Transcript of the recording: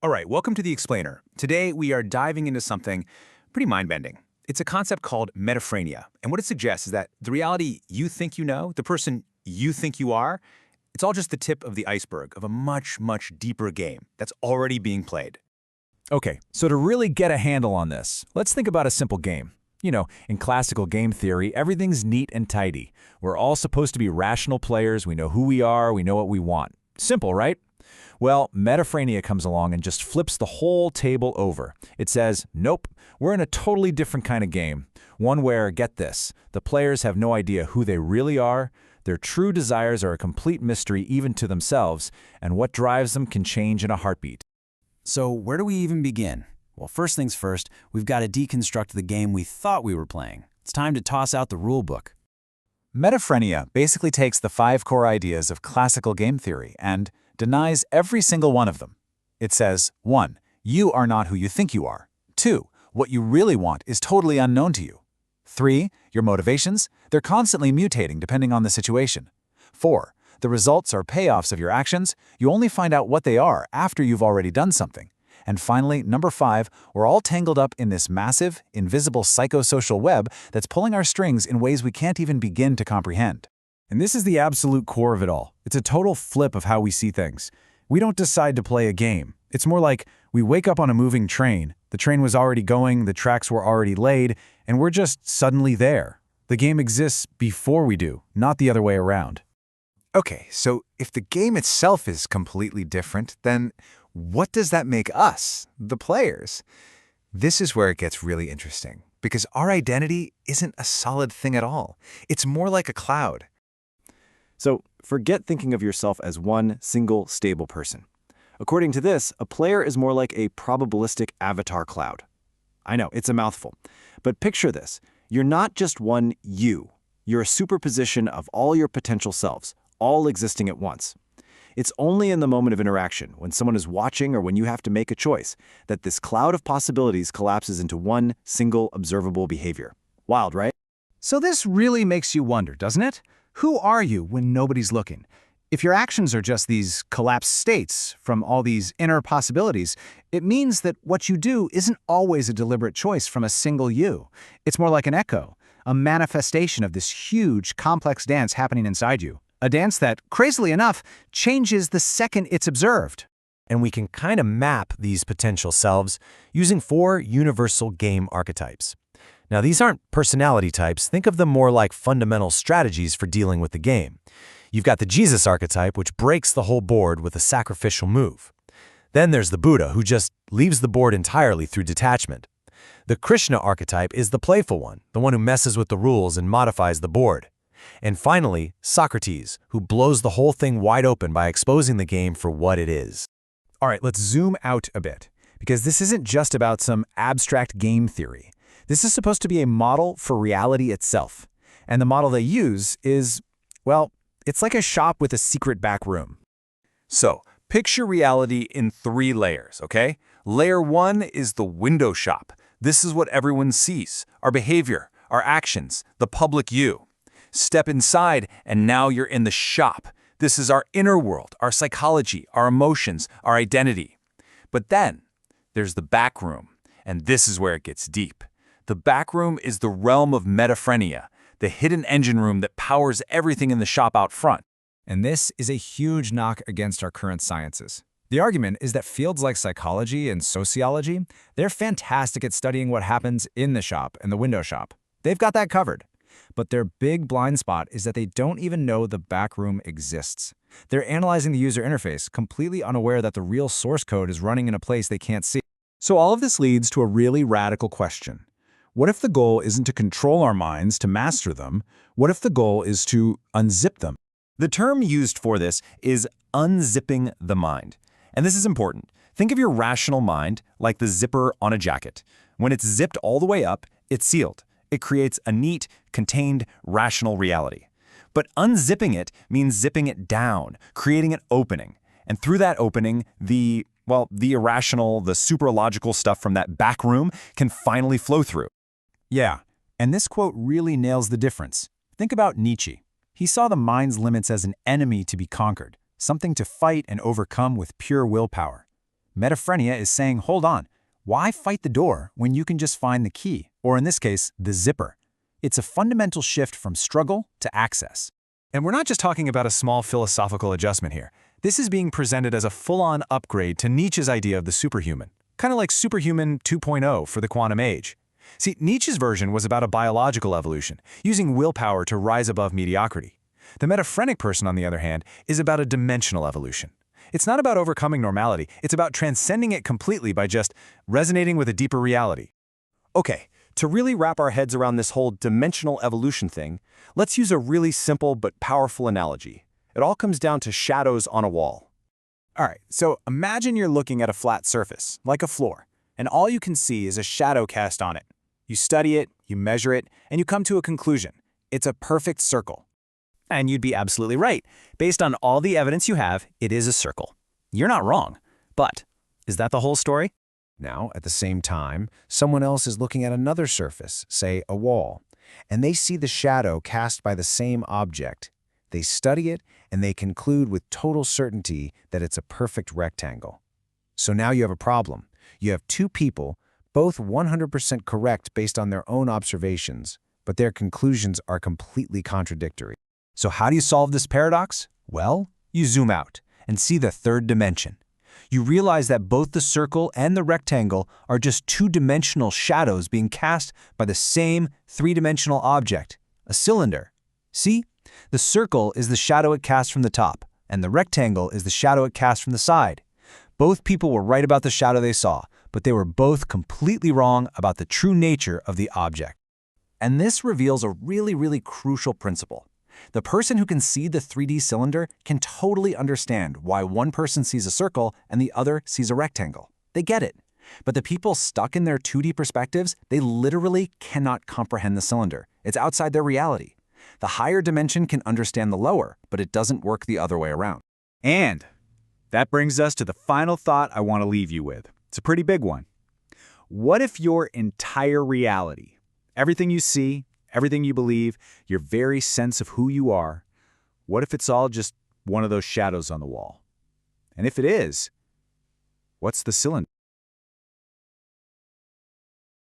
All right, welcome to The Explainer. Today, we are diving into something pretty mind-bending. It's a concept called metaphrenia, and what it suggests is that the reality you think you know, the person you think you are, it's all just the tip of the iceberg of a much, much deeper game that's already being played. Okay, so to really get a handle on this, let's think about a simple game. In classical game theory, everything's neat and tidy. We're all supposed to be rational players, we know who we are, we know what we want. Simple, right? Well, Metaphrenia comes along and just flips the whole table over. It says, nope, we're in a totally different kind of game. One where, get this, the players have no idea who they really are, their true desires are a complete mystery even to themselves, and what drives them can change in a heartbeat. So where do we even begin? Well, first things first, we've got to deconstruct the game we thought we were playing. It's time to toss out the rule book. Metaphrenia basically takes the 5 core ideas of classical game theory and denies every single one of them. It says, 1. You are not who you think you are. 2. What you really want is totally unknown to you. 3. Your motivations? They're constantly mutating depending on the situation. 4. The results are payoffs of your actions. You only find out what they are after you've already done something. And finally, number 5, we're all tangled up in this massive, invisible psychosocial web that's pulling our strings in ways we can't even begin to comprehend. And this is the absolute core of it all. It's a total flip of how we see things. We don't decide to play a game. It's more like we wake up on a moving train. The train was already going, the tracks were already laid, and we're just suddenly there. The game exists before we do, not the other way around. Okay, so if the game itself is completely different, then what does that make us, the players? This is where it gets really interesting, because our identity isn't a solid thing at all. It's more like a cloud. So forget thinking of yourself as one single stable person. According to this, a player is more like a probabilistic avatar cloud. I know, it's a mouthful. But picture this. You're not just one you. You're a superposition of all your potential selves, all existing at once. It's only in the moment of interaction, when someone is watching or when you have to make a choice, that this cloud of possibilities collapses into one single observable behavior. Wild, right? So this really makes you wonder, doesn't it? Who are you when nobody's looking? If your actions are just these collapsed states from all these inner possibilities, it means that what you do isn't always a deliberate choice from a single you. It's more like an echo, a manifestation of this huge, complex dance happening inside you. A dance that, crazily enough, changes the second it's observed. And we can kind of map these potential selves using 4 universal game archetypes. Now, these aren't personality types. Think of them more like fundamental strategies for dealing with the game. You've got the Jesus archetype, which breaks the whole board with a sacrificial move. Then there's the Buddha, who just leaves the board entirely through detachment. The Krishna archetype is the playful one, the one who messes with the rules and modifies the board. And finally, Socrates, who blows the whole thing wide open by exposing the game for what it is. All right, let's zoom out a bit, because this isn't just about some abstract game theory. This is supposed to be a model for reality itself. And the model they use is, well, it's like a shop with a secret back room. So, picture reality in 3 layers, okay? Layer 1 is the window shop. This is what everyone sees, our behavior, our actions, the public you. Step inside, and now you're in the shop. This is our inner world, our psychology, our emotions, our identity. But then, there's the back room, and this is where it gets deep. The back room is the realm of metaphrenia, the hidden engine room that powers everything in the shop out front. And this is a huge knock against our current sciences. The argument is that fields like psychology and sociology, they're fantastic at studying what happens in the shop and the window shop. They've got that covered. But their big blind spot is that they don't even know the back room exists. They're analyzing the user interface, completely unaware that the real source code is running in a place they can't see. So all of this leads to a really radical question. What if the goal isn't to control our minds, to master them? What if the goal is to unzip them? The term used for this is unzipping the mind. And this is important. Think of your rational mind like the zipper on a jacket. When it's zipped all the way up, it's sealed. It creates a neat, contained, rational reality. But unzipping it means zipping it down, creating an opening. And through that opening, the irrational, the superlogical stuff from that back room can finally flow through. Yeah, and this quote really nails the difference. Think about Nietzsche. He saw the mind's limits as an enemy to be conquered, something to fight and overcome with pure willpower. Metaphrenia is saying, hold on, why fight the door when you can just find the key, or in this case, the zipper? It's a fundamental shift from struggle to access. And we're not just talking about a small philosophical adjustment here. This is being presented as a full-on upgrade to Nietzsche's idea of the superhuman, kind of like Superhuman 2.0 for the quantum age. See, Nietzsche's version was about a biological evolution, using willpower to rise above mediocrity. The metaphrenic person, on the other hand, is about a dimensional evolution. It's not about overcoming normality, it's about transcending it completely by just resonating with a deeper reality. Okay, to really wrap our heads around this whole dimensional evolution thing, let's use a really simple but powerful analogy. It all comes down to shadows on a wall. All right, so imagine you're looking at a flat surface, like a floor, and all you can see is a shadow cast on it. You study it, you measure it, and you come to a conclusion. It's a perfect circle. And you'd be absolutely right. Based on all the evidence you have, it is a circle. You're not wrong. But is that the whole story? Now, at the same time, someone else is looking at another surface, say a wall, and they see the shadow cast by the same object. They study it, and they conclude with total certainty that it's a perfect rectangle. So now you have a problem. You have two people, both 100% correct based on their own observations, but their conclusions are completely contradictory. So how do you solve this paradox? Well, you zoom out and see the third dimension. You realize that both the circle and the rectangle are just two-dimensional shadows being cast by the same three-dimensional object, a cylinder. See? The circle is the shadow it casts from the top, and the rectangle is the shadow it casts from the side. Both people were right about the shadow they saw, but they were both completely wrong about the true nature of the object. And this reveals a really crucial principle. The person who can see the 3D cylinder can totally understand why one person sees a circle and the other sees a rectangle. They get it. But the people stuck in their 2D perspectives, they literally cannot comprehend the cylinder. It's outside their reality. The higher dimension can understand the lower, but it doesn't work the other way around. And that brings us to the final thought I want to leave you with. It's a pretty big one. What if your entire reality, everything you see, everything you believe, your very sense of who you are, what if it's all just one of those shadows on the wall? And if it is, what's the cylinder?